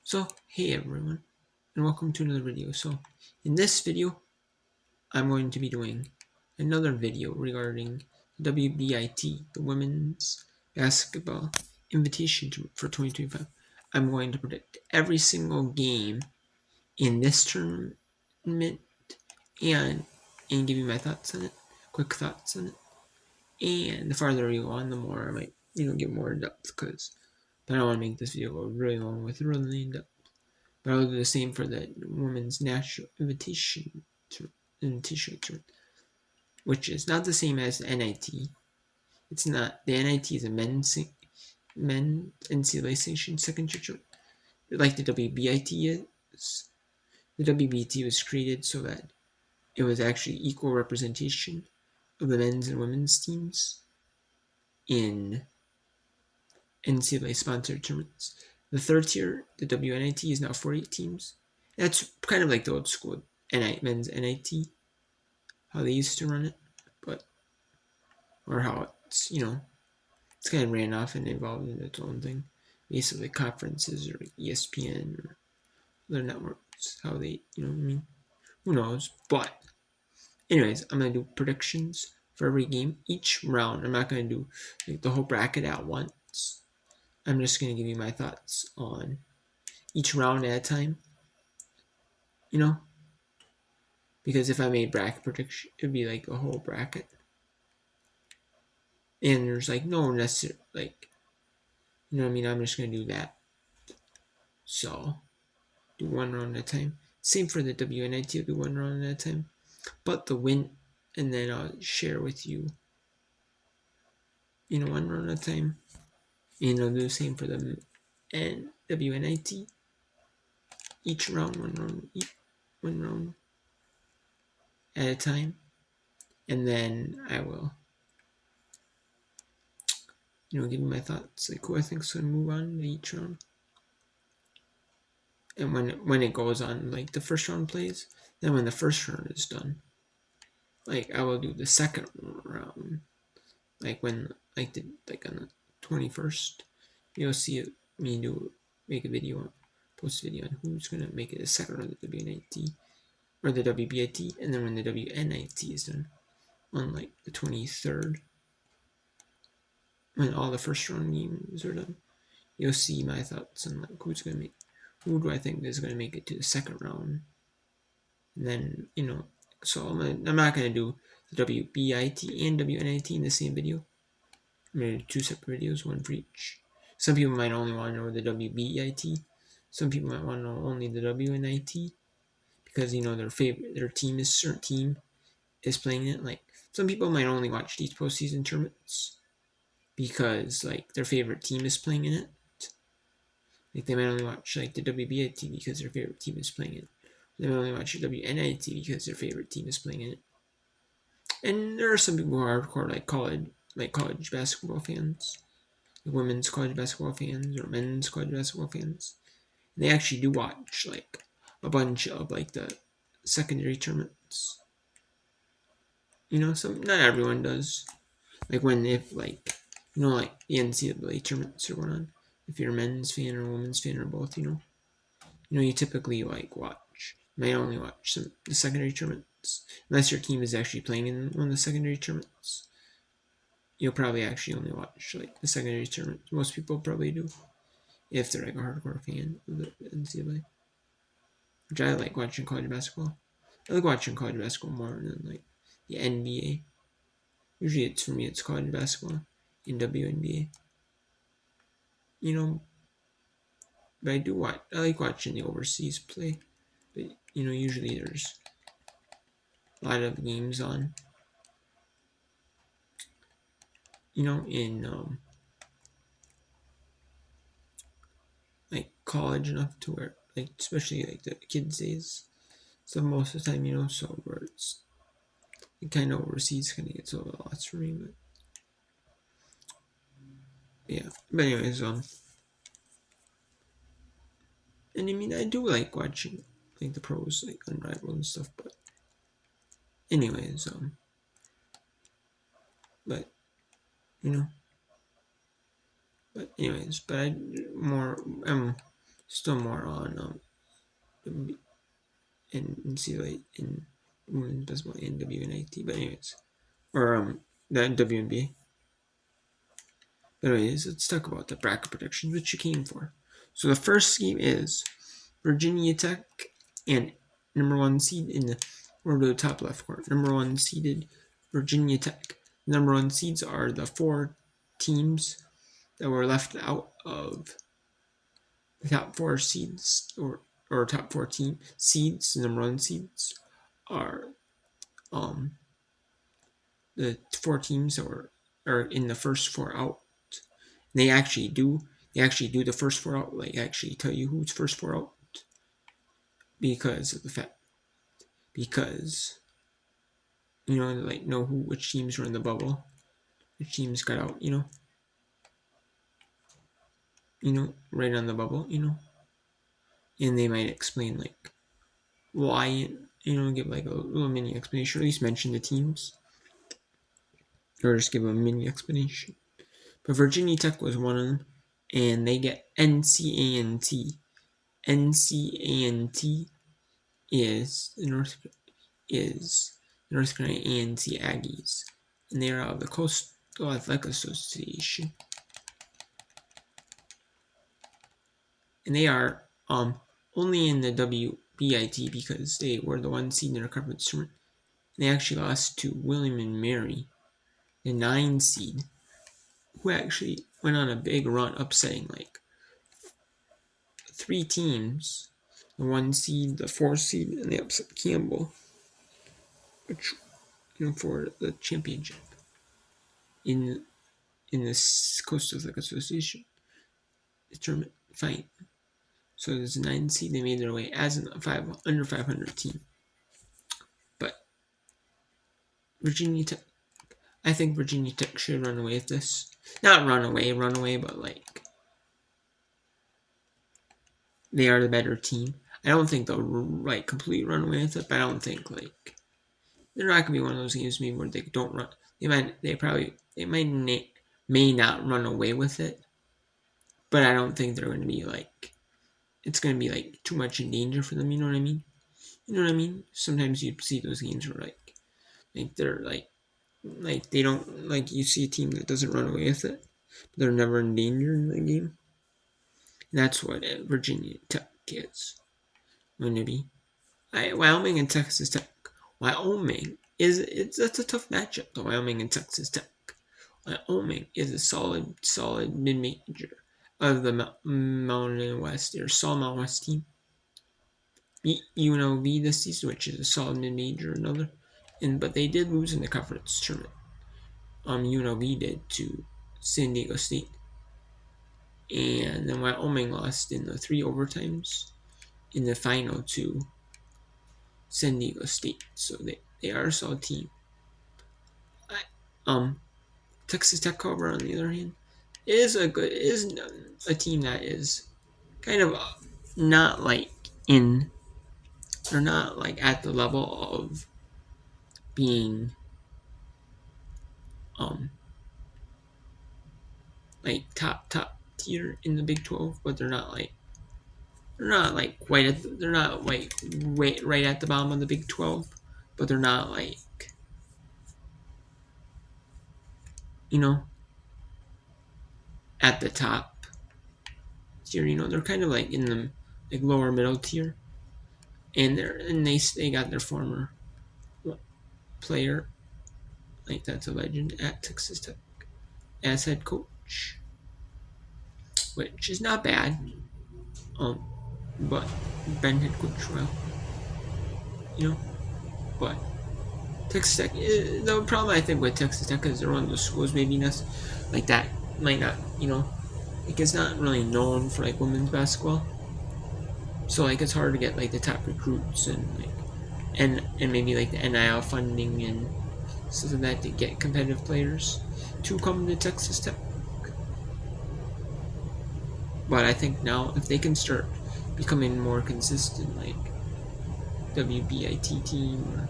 So, hey everyone, and welcome to another video. So, in this video, I'm going to be doing another video regarding the WBIT, the Women's Basketball Invitation for 2025. I'm going to predict every single game in this tournament and give you my thoughts on it, quick thoughts on it. And the farther you go on, the more I might, get more in depth, but I don't want to make this video go really long with really in depth. But I'll do the same for the Women's National Invitation Tournament, which is not the same as the NIT. It's not. The NIT is a men's NCAA sanctioned secondary tournament, like the WBIT is. The WBIT was created so that it was actually equal representation of the men's and women's teams in NCAA sponsored tournaments. The third tier, the WNIT, is now 48 teams. That's kind of like the old school men's NIT, how they used to run it, or how it's, it's kind of ran off and evolved into its own thing. Basically, conferences or ESPN or other networks, how they, who knows? But, anyways, I'm going to do predictions for every game. Each round, I'm not going to do the whole bracket at once. I'm just going to give you my thoughts on each round at a time, because if I made bracket prediction, it'd be like a whole bracket. And there's no necessary, I'm just going to do that. So, do one round at a time. Same for the WNIT, I'll do one round at a time. But the win, and then I'll share with you, one round at a time. And I'll do the same for the WNIT. Each round, one round at a time. And then I will, give you my thoughts, who I think's going to move on to each round. And when it goes on, the first round plays, then when the first round is done, I will do the second round, when on the 21st, you'll see me make a video, post a video on who's gonna make it the second round of the WNIT or the WBIT, and then when the WNIT is done on the 23rd, when all the first round games are done, you'll see my thoughts on who do I think is gonna make it to the second round. And then so I'm not gonna do the WBIT and WNIT in the same video. I'm gonna do two separate videos, one for each. Some people might only want to know the WBIT. Some people might want to know only the WNIT because their certain team is playing it. Some people might only watch these postseason tournaments because their favorite team is playing in it. They might only watch the WBIT because their favorite team is playing it. They might only watch the WNIT because their favorite team is playing in it. And there are some people who are hardcore college basketball fans, women's college basketball fans or men's college basketball fans. And they actually do watch a bunch of the secondary tournaments. Not everyone does. If the NCAA tournaments are going on. If you're a men's fan or a women's fan or both, you typically may only watch the secondary tournaments unless your team is actually playing in one of the secondary tournaments. You'll probably actually only watch the secondary tournaments. Most people probably do if they're a hardcore fan of the NCAA. Which I like watching college basketball. I like watching college basketball more than the NBA. Usually for me it's college basketball and WNBA. But I like watching the overseas play. But usually there's a lot of games on. In college enough to where especially the kids days. So most of the time, so where it's kind of overseas kind of gets a little lost for me, but yeah. But anyways, and I do like watching the pros Unrivaled and stuff, but anyways, but but I still more on and NCAA in women's basketball and WNIT, but anyways, or the WNBA. But anyways, let's talk about the bracket predictions, which you came for. So the first game is Virginia Tech and number 1 seed in the, or the top left corner, number 1 seeded Virginia Tech. Number 1 seeds are the 4 teams that were left out of the top 4 seeds, or top 4 team seeds. The number 1 seeds are the 4 teams that are in the first 4 out. They actually do the first 4 out, like actually tell you who's first 4 out, because of the fact, because like know which teams were in the bubble, which teams got out, right on the bubble, and they might explain like why, give like a little mini explanation, or at least mention the teams, or just give a mini explanation. But Virginia Tech was one of them, and they get NCANT. NCANT is the North Carolina A&T Aggies, and they are out of the Coastal Athletic Association, and they are only in the WBIT because they were the 1 seed in their conference tournament. They actually lost to William and Mary, the 9 seed, who actually went on a big run, upsetting like 3 teams, the 1 seed, the 4 seed, and they upset Campbell, which for the championship in this Coastal Athletic Association tournament fight. So there's a 9 seed. They made their way as an under 500 team. But Virginia Tech, I think Virginia Tech should run away with this. Not run away, but like they are the better team. I don't think they'll like completely run away with it, but I don't think like they're not gonna be one of those games maybe where they don't run. They may not run away with it, but I don't think they're going to be like, it's going to be like too much in danger for them. You know what I mean? Sometimes you see those games where like they're like they don't, like you see a team that doesn't run away with it, but they're never in danger in the game. And that's what Virginia Tech is going to be. Wyoming and Texas Tech. Wyoming that's a tough matchup. The Wyoming and Texas Tech. Wyoming is a solid mid-major of the Mountain West. They're a solid Mountain West team. Beat UNLV this season, which is a solid mid-major, but they did lose in the conference tournament. UNLV did to San Diego State, and then Wyoming lost in the 3 overtimes in the final to San Diego State. So they are a solid team. Texas Tech, however, on the other hand, is a team that is kind of not like they're not like at the level of being like top tier in the Big 12, but they're not like quite they're not like right at the bottom of the Big 12, but they're not like at the top tier. They're kind of like in the like lower middle tier, and they got their former player, like that's a legend at Texas Tech, as head coach, which is not bad. But Ben head coach, well, but Texas Tech, the problem I think with Texas Tech is they're one of those schools maybe like that might not, like it's not really known for like women's basketball, so like it's hard to get like the top recruits and like and maybe like the NIL funding and stuff like that to get competitive players to come to Texas Tech. But I think now if they can start becoming more consistent, like WBIT team or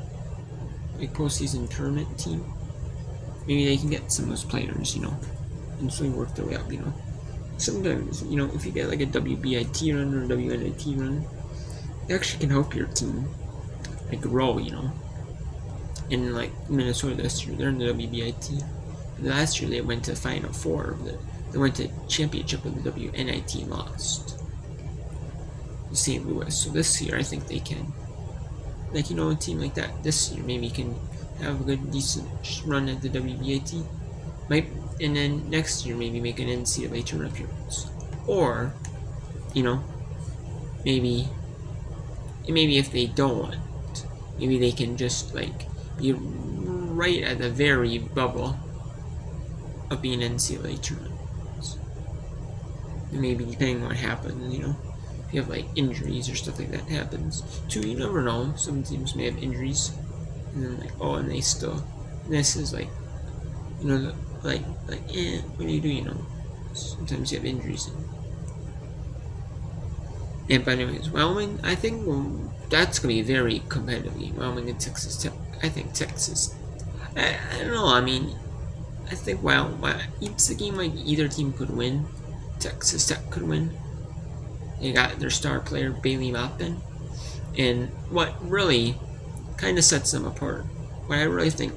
like postseason tournament team, maybe they can get some of those players, and slowly work their way up, sometimes, if you get like a WBIT run or a WNIT run, it actually can help your team like grow, In like Minnesota this year, they're in the WBIT. Last year they went to Final Four. They went to championship of the WNIT and lost to St. Louis. So this year I think they can, like a team like that this year maybe can have a good decent run at the WBIT. And then next year maybe make an NCAA tournament appearance, or maybe if they don't, maybe they can just like be right at the very bubble of being NCAA tournaments. Maybe depending on what happens, if you have like injuries or stuff like that happens too, you never know. Some teams may have injuries, and then and they still. And this is like, what do you do? Sometimes you have injuries. But anyways, Wyoming, I think that's gonna be very competitive. Wyoming and Texas Tech. I think Texas. I don't know. I mean, I think it's a game like either team could win. Texas Tech could win. They got their star player Bailey Maupin, and what really kind of sets them apart, what I really think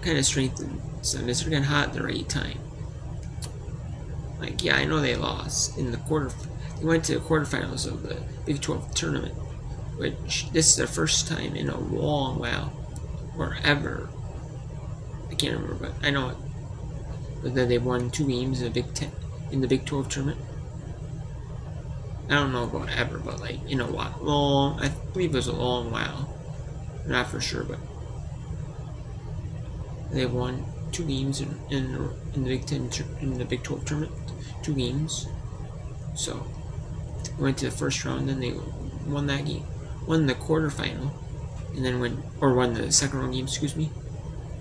kind of strengthens them, is they're getting hot at the right time. Like, yeah, I know they lost in the quarter. They went to the quarterfinals of the Big 12 tournament, which this is their first time in a long while, or ever. I can't remember, but I know it. But then they won 2 games in the Big 12 tournament. I don't know about ever, but like in a while, I believe it was a long while. I'm not for sure, but they won 2 games in the in the Big 12 tournament, 2 games. So they went to the first round, then they won that game, won the quarterfinal, and then won the second round game,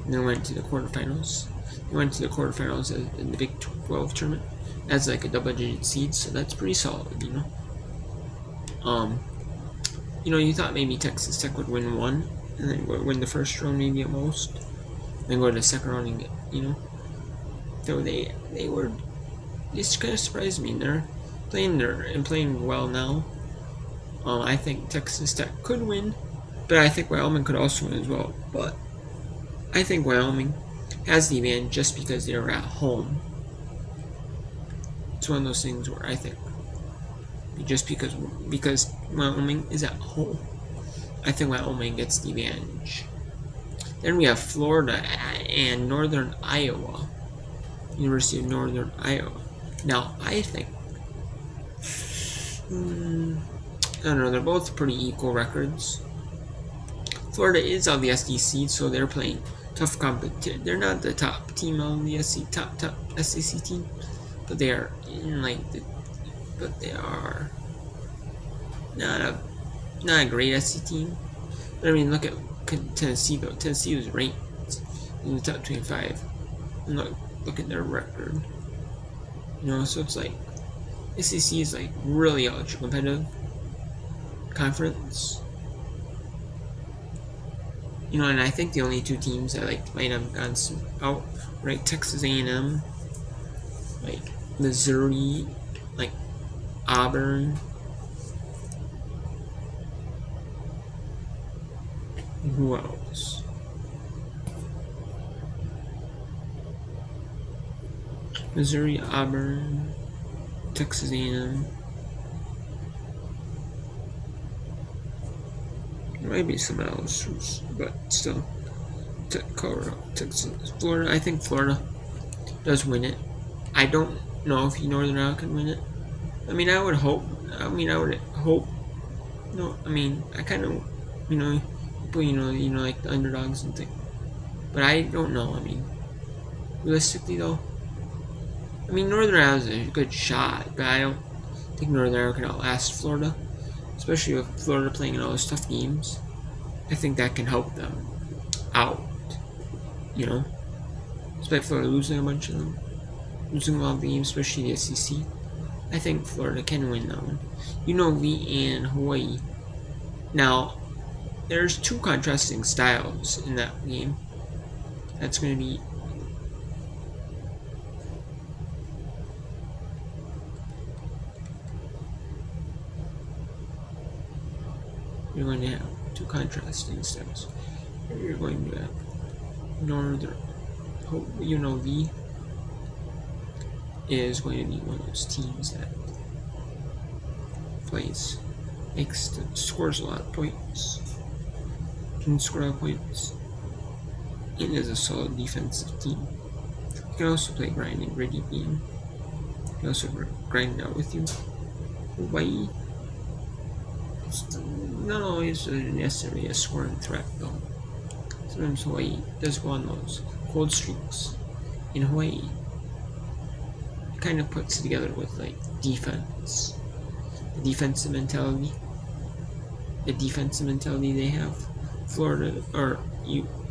and then went to the quarterfinals. They went to the quarterfinals in the Big 12 tournament as like a double-digit seed, so that's pretty solid, You thought maybe Texas Tech would win one, and then win the first round maybe at most, then go to the second round and get, So they were, just kind of surprised me. They're playing well now. I think Texas Tech could win, but I think Wyoming could also win as well. But I think Wyoming has the advantage just because they're at home. It's one of those things where I think just because Wyoming is at home, I think Wyoming gets the advantage. Then we have Florida and Northern Iowa, University of Northern Iowa. Now I think, I don't know, they're both pretty equal records. Florida is on the SEC, so they're playing tough competition. They're not the top team on the top SEC team, but they are but they are not a great SEC team. But I mean, look at Tennessee though. Tennessee was ranked in the top 25. And look at their record. So it's like SEC is like really ultra competitive conference. And I think the only 2 teams that might have gone out, right? Texas A&M, Missouri, Auburn. Who else? Missouri, Auburn, Texas A&M. There might be someone else, but still. Colorado, Texas, Florida. I think Florida does win it. I don't know if Northern Iowa can win it. I mean, I would hope. I kind of, people, like the underdogs and things. But I don't know. I mean, realistically though, Northern Iowa is a good shot, but I don't think Northern Iowa can outlast Florida, especially with Florida playing in all those tough games. I think that can help them out. Despite Florida losing a bunch of them, losing a lot of games, especially the SEC. I think Florida can win that one. Lee and Hawaii. Now, there's 2 contrasting styles in that game. That's going to be you're going to have two contrasting styles. You're going to have Northern, UNLV is going to be one of those teams that plays, scores a lot of points, can score a lot of points, and is a solid defensive team. You can also play grind and gritty game. You can also grind out with you. Hawaii, it's not always necessarily a scoring threat though. Sometimes Hawaii does go on those cold streaks. In Hawaii, it kind of puts together with like defense, the defensive mentality they have. Florida or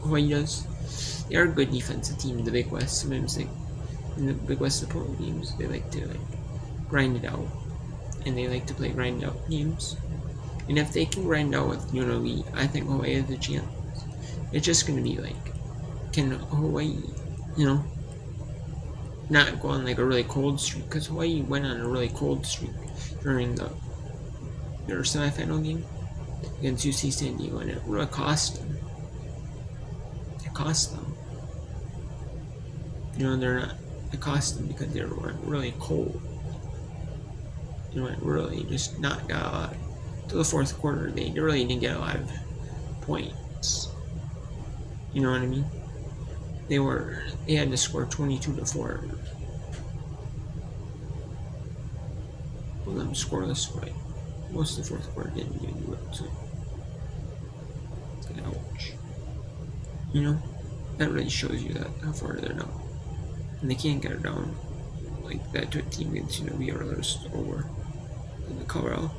Hawaii does. They are a good defensive team in the Big West. Sometimes in the Big West support games, they like to grind it out, and they like to play grind out games. And if they can grind out with UNLV, I think Hawaii has a chance. It's just gonna be like, can Hawaii, not go on like a really cold streak? Because Hawaii went on a really cold streak during their semifinal game against UC San Diego, and it really cost them. It cost them. It cost them because they were really cold. It really just not got a lot. To the fourth quarter, they really didn't get a lot of points. You know what I mean? They had to score 22-4. Well, them scoreless, right? Most of the fourth quarter didn't even do it, so ouch. That really shows you that how far they're now. And they can't get it down like that to a team against we are over in the Colorado.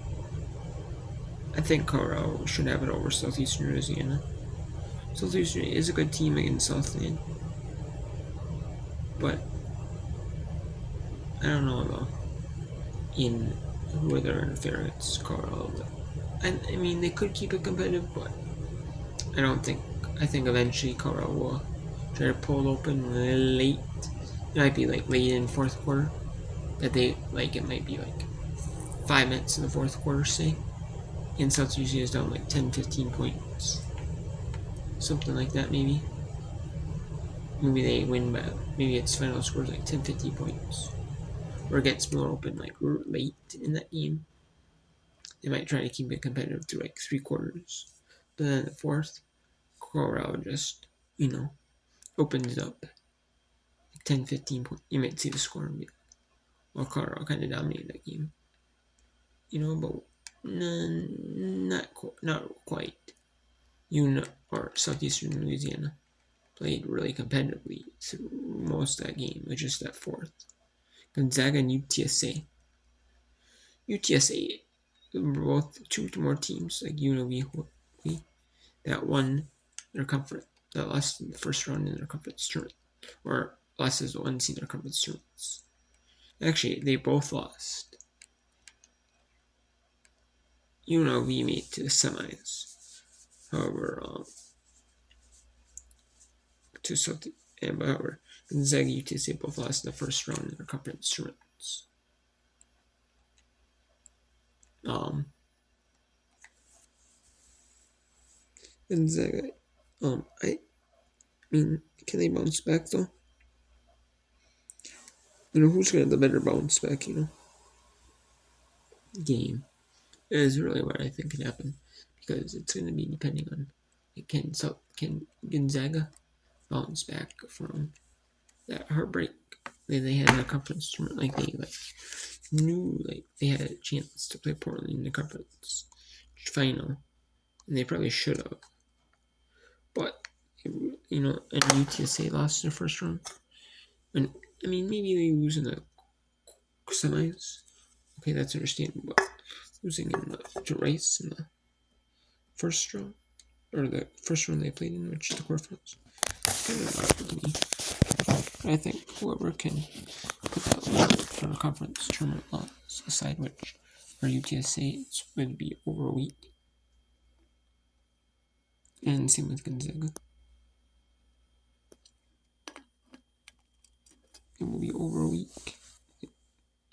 I think Colorado should have it over Southeastern Louisiana. Southeastern is a good team against Southland, but I don't know about in who they're interfering against Colorado. But I mean, they could keep it competitive, but I think eventually Colorado will try to pull it open late. It might be like late in fourth quarter. That it might be like 5 minutes in the fourth quarter, say. And South usually is down like 10-15 points. Something like that, maybe. Maybe they win by, maybe its final score is like 10-15 points. Or it gets more open like late in that game. They might try to keep it competitive through like 3 quarters. But then the fourth, Colorado just, opens it up. 10-15 points. You might see the score and be well, Colorado kind of dominated that game. But not quite. Or Southeastern Louisiana played really competitively through most of that game, which is that fourth. Gonzaga and UTSA. UTSA were both two more teams like UNLV that won their conference, that lost in the first round in their conference tournament, or lost as the 1 seed in their conference tournaments. Actually, they both lost. UNLV made it to the semis. However, however, Gonzaga and UTSA both lost in the first round in their conference tournaments. Gonzaga, I mean, can they bounce back though? Who's gonna have the better bounce back? Game is really what I think can happen, because it's gonna be depending on can Gonzaga bounce back from that heartbreak they had in the conference tournament, they knew they had a chance to play Portland in the conference final, and they probably should have. But and UTSA lost in the first round, and I mean maybe they lose in the semis. Okay, that's understandable. But losing to Rice in the first round, or the first round they played in, which is the quarterfinals, kind of odd to me. But I think whoever can put that lead for a conference tournament loss aside, which for UTSA would be over a week, and same with Gonzaga. It will be over a week.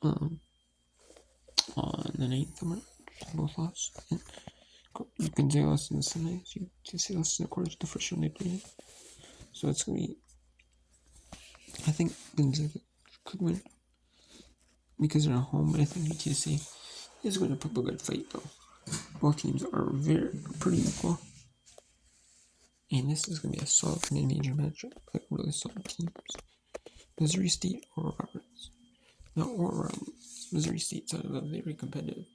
On the 9th of March, both lost. And Gonzaga lost in the semis. UTSA lost in the quarters the first round they played. So it's going to be, I think Gonzaga could win because they're at home, but I think UTSA is going to put up a good fight though. Both teams are pretty equal. And this is going to be a solid mid-major matchup, like really solid teams. Missouri State or Roberts. No, or Roberts. Missouri State's out of a very competitive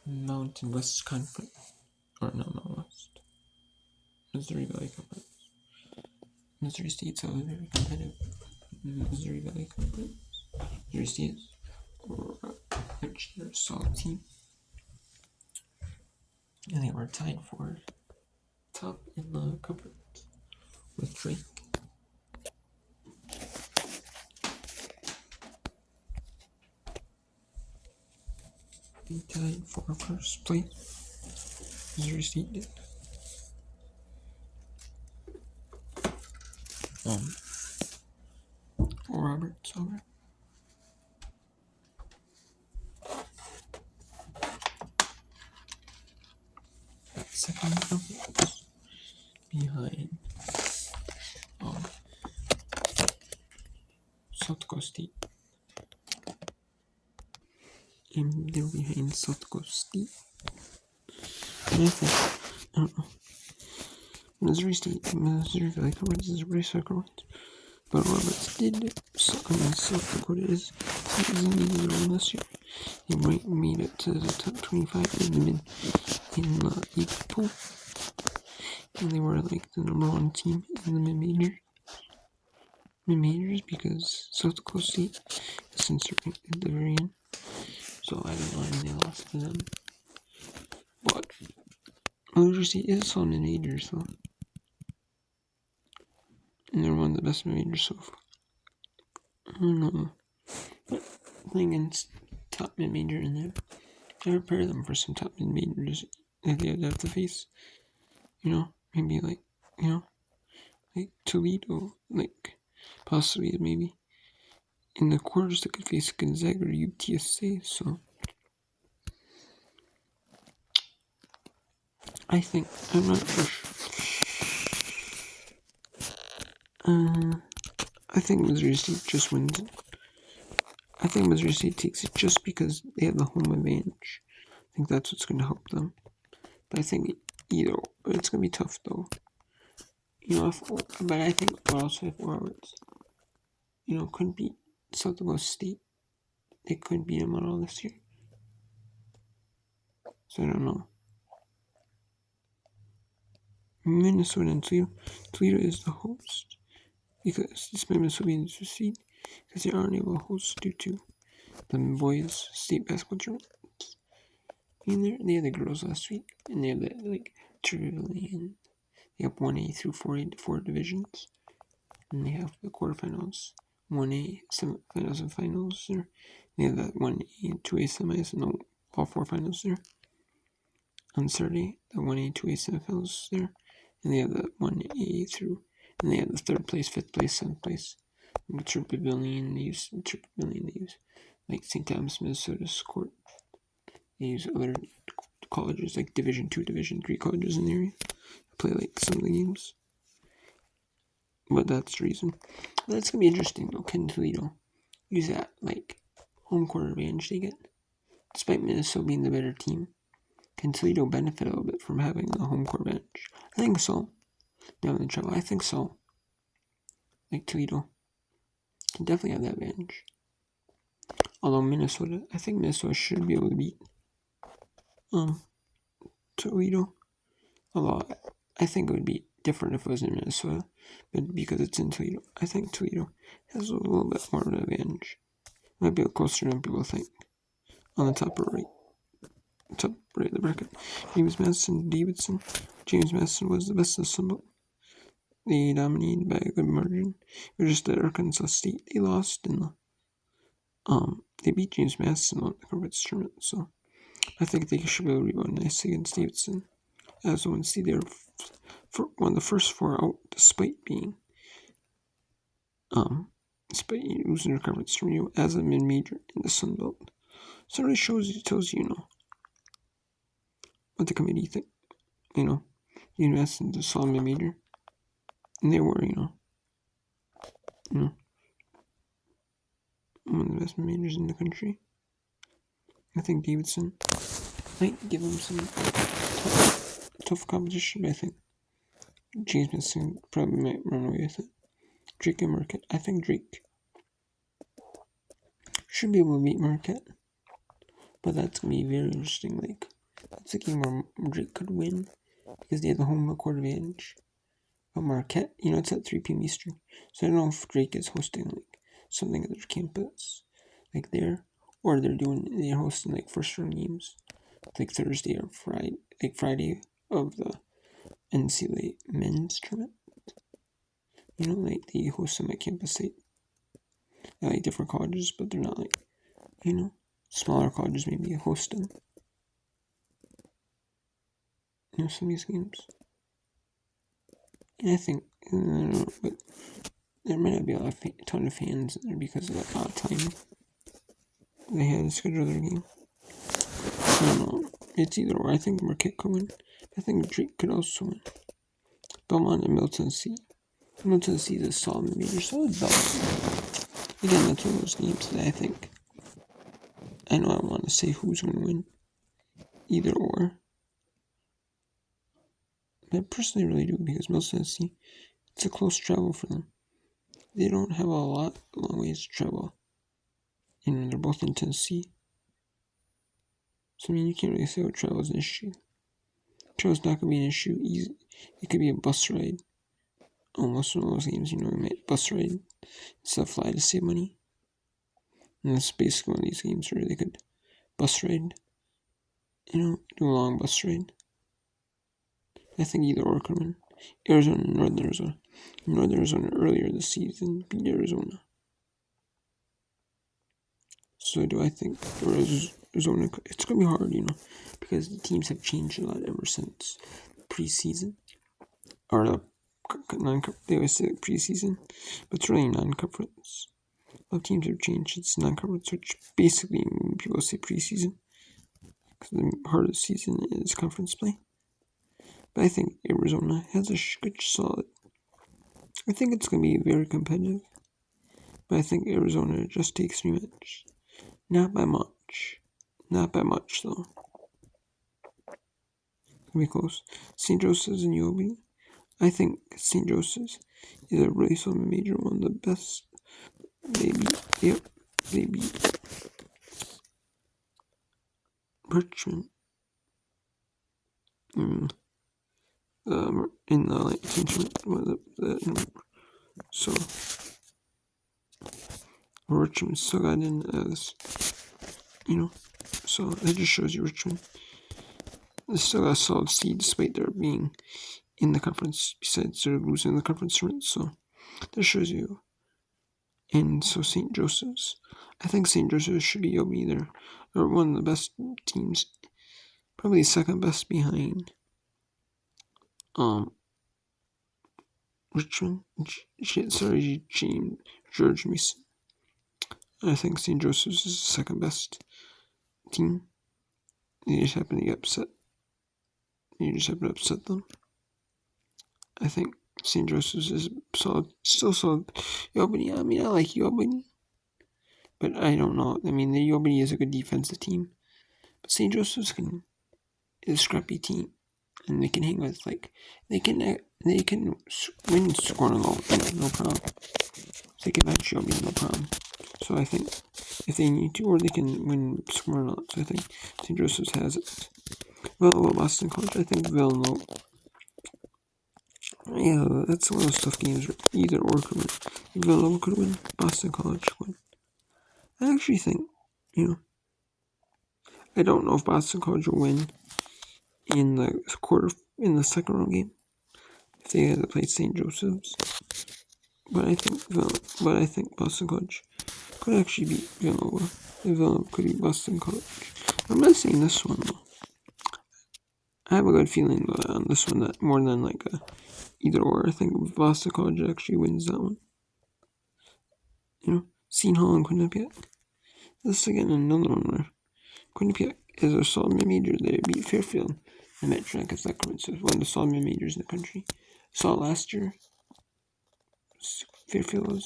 Mountain West Conference. Or no, not West. Missouri Valley Conference. Missouri State's out of a very competitive Missouri Valley Conference. Missouri State or they're a solid team. And they were tied for top in the conference with Drake. They tied for first place. Missouri State did. Roberts over. Second Roberts behind South Dakota State. And they're behind South Dakota State. And I don't know. Missouri State, Missouri Valley Conference is a race record. But Roberts did, South Dakota is needed to win this year. They made it to the top 25 in the East pool. And they were like the number one team in the mid-majors because South Dakota State is considered at the very end. So I don't know when they lost to them. But Missouri State is on mid-majors, so. And they're one of the best mid-majors so far. I don't know. But playing against top mid-major in there, I prepare them for some top mid-majors that they would have to face. Maybe like Toledo, like possibly maybe in the quarters they could face Gonzaga or UTSA. So I think I'm not sure. I think Missouri State just wins it. I think Missouri State takes it just because they have the home advantage. I think that's what's going to help them. But I think it's going to be tough though. But I think also if Roberts, could beat South Dakota State, they could beat them all this year. So I don't know. Minnesota and Toledo. Toledo is the host because this Minnesota being succeed because they aren't able to host due to the boys' state basketball tournament. And they had the girls last week, and they have the Trillion. They have 1A through 4A, 4 divisions, and they have the quarterfinals, 1A semifinals and finals there. They have that 1A and 2A semis and all 4 finals there. On Saturday, the 1A, 2A semifinals there, and they have the 1A through, and they have the 3rd place, 5th place, 7th place. And the Trip Pavilion, they use like St. Thomas, Minnesota's court. They use other colleges, like Division 2, Division 3 colleges in the area to play like some of the games. But that's the reason. But that's going to be interesting though. Can Toledo use that home court advantage they get? Despite Minnesota being the better team, can Toledo benefit a little bit from having the home court advantage? I think so. Down in the trouble, I think so. Toledo can definitely have that advantage. Although I think Minnesota should be able to beat Toledo. Although I think it would be different if it was in Minnesota, but because it's in Toledo, I think Toledo has a little bit more of an advantage. Might be closer than people think. On the top right of the bracket, James Madison Davidson. James Madison was the best of the Sun Belt. They dominated by a good margin. It was just that Arkansas State, they lost in the they beat James Madison on the conference tournament, so I think they should be able to rebound nicely against Davidson. As one seed, they were one of the first 4 out, despite losing their conference tournament as a mid-major in the Sun Belt. So it tells you, what the committee think. University is a solid major, and they were, one of the best majors in the country. I think Davidson might give him some tough competition, but I think James Madison probably might run away with it. Drake and Marquette. I think Drake should be able to beat Marquette, but that's going to be very interesting. That's a game where Drake could win because they have the home court advantage. But Marquette, it's at 3 p.m. Eastern, so I don't know if Drake is hosting something at their campus, there, or they're hosting first round games, Thursday or Friday of the NCAA men's tournament. They host them at campus site. They're different colleges, but they're not smaller colleges maybe host them. Some of these games. And I think, but there might not be a ton of fans there because of the odd time they had to schedule their game. I don't know. It's either or. I think Marquette could win. I think Drake could also win. Belmont and Middle Tennessee. Middle Tennessee is a solid major, solid Belmont. Again, that's one of those games that I think. I know I want to say who's going to win. Either or. But I personally really do because Middle Tennessee, it's a close travel for them. They don't have a long ways to travel. They're both in Tennessee. So, you can't really say what travel is an issue. Travel's not going to be an issue. Easy. It could be a bus ride. Almost one of those games, we might bus ride instead of fly to save money. And that's basically one of these games where they could bus ride. Do a long bus ride. I think either or could win. Arizona and Northern Arizona. Northern Arizona earlier this season beat Arizona. So do I think Arizona, it's going to be hard, because the teams have changed a lot ever since preseason. Or they always say preseason, but it's really non-conference. A lot of teams have changed. It's non-conference, which basically people say preseason, because the heart of the season is conference play. But I think Arizona has a good solid. I think it's going to be very competitive. But I think Arizona just takes rematch. Not by much. Not by much, though. It's going to be close. St. Joseph's and UOB. I think St. Joseph's is a really solid major, one of the best. They beat Richmond in the tournament. So Richmond still got in as, so that just shows you Richmond. They still got a solid seed despite their being in the conference, besides they're losing the conference tournament. So that shows you. And so St. Joseph's, I think St. Joseph's should be either or one of the best teams, probably second best behind Richmond. George Mason. I think St. Joseph's is the second best team. They just happen to get upset. You just happen to upset them. I think St. Joseph's is solid, still solid. UOB, I like UOB, but I don't know. The UOB is a good defensive team, but St. Joseph's is a scrappy team, and they can hang with they can win scoring alone, no problem. They can match UOB, no problem. So I think if they need to, or they can win scoring alone. So I think St. Joseph's has it. Villanova, Boston College. I think Villanova. Yeah, that's one of those tough games. Either or could win. Villanova could win. Boston College could win. I actually think, I don't know if Boston College will win in the second round game if they had to play St. Joseph's. But I think Boston College could actually beat Villanova. Villanova could beat Boston College. I'm not saying this one though. I have a good feeling on this one that more than either or. I think Boston College actually wins that one. Seton Hall and Quinnipiac. This is again another one where Quinnipiac is a solid major. They beat Fairfield. I met because that conference is one of the solid majors in the country. Saw it last year. Fairfield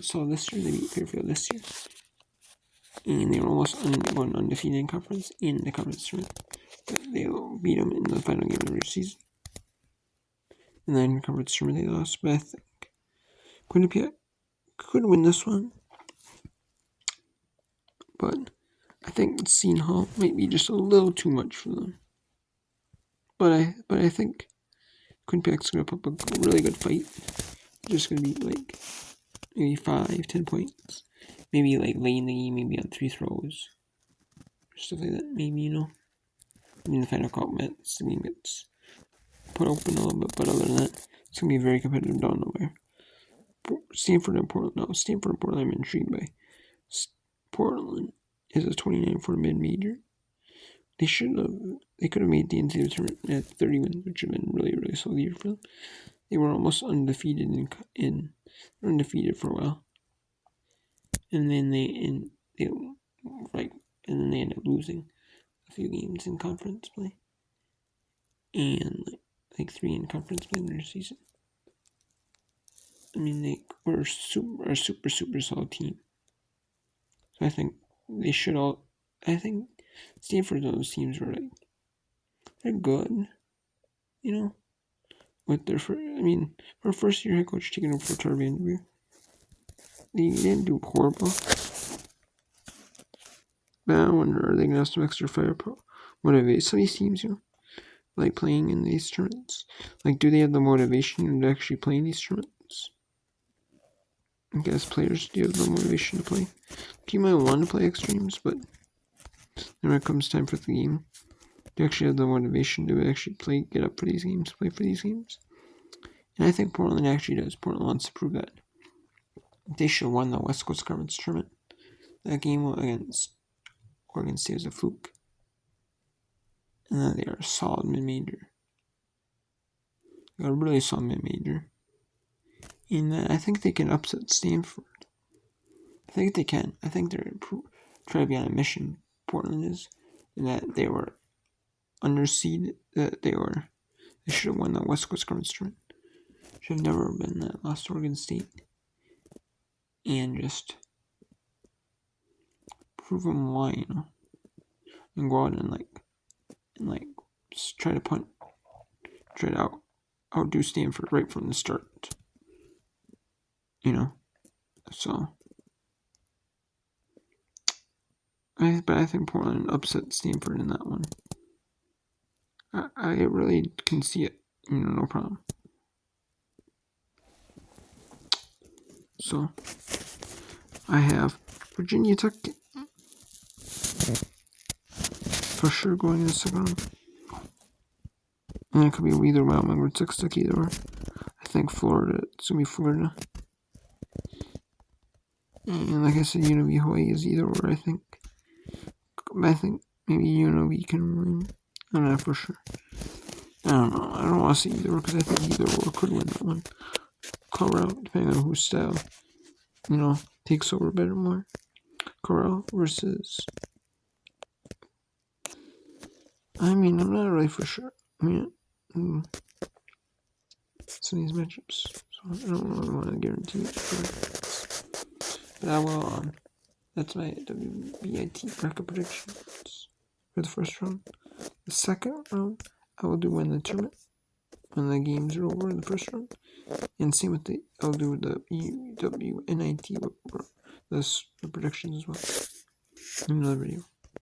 saw this year. They beat Fairfield this year. And they were almost going undefeated in conference in the conference tournament. But they beat them in the final game of the regular season. And then in the conference tournament they lost. But I think Quinnipiac could win this one. But I think Seton Hall might be just a little too much for them. But I think Quinnipiac's going to put up a really good fight. Just going to be like maybe 5-10 points. Maybe like late in the game, maybe on 3 throws. Stuff like that, maybe, the final call minutes, the game gets put open a little bit, but other than that, it's going to be very competitive down nowhere. Stanford and Portland, I'm intrigued by. Portland is a 29 for a mid-major. They could have made the NCAA tournament at 30 wins, which would have been really, really solid year for them. They were almost undefeated undefeated for a while. And then they ended up losing a few games in conference play. And like 3 in conference play in their season. I mean, they were a super solid team. So I think they should all. I think Stanford, those teams were they're good, with their for a first year head coach taking over for Charlie Vanderveer. They didn't do horrible. But I wonder, are they gonna have some extra fire motivate some of these teams, like playing in these tournaments? Like, do they have the motivation to actually play in these tournaments? I guess players do have the motivation to play. You might want to play extremes, but then when it comes time for the game, they actually have the motivation to actually get up for these games, play for these games. And I think Portland actually does. Portland wants to prove that. They should have won the West Coast Conference tournament. That game against Oregon State was a fluke. And then they are a solid mid-major. They are a really solid mid-major. And I think they can upset Stanford. I think they can. I think they're trying to be on a mission. Portland is, and that they were underseeded. That they should have won the West Coast Conference tournament. Should have never been that lost to Oregon State. And just prove them why, and go out and try to outdo Stanford right from the start. So. But I think Portland upset Stanford in that one. I really can see it, no problem. So, I have Virginia Tech for sure going in the second round. And it could be either Wyoming or Texas Tech, either or. I think Florida, it's going to be Florida. And like I said, UNLV Hawaii is either or, I think. I think maybe UNLV can win. I'm not for sure. I don't know. I don't want to say either or because I think either or could win that one. Corral, depending on whose style, takes over better more. Corral versus. I'm not really for sure. Some of these matchups, so I don't really want to guarantee it. But I will. That's my WBIT bracket predictions for the first round. The second round, I will do when the games are over in the first round, and same with I'll do the WNIT the predictions as well in another video.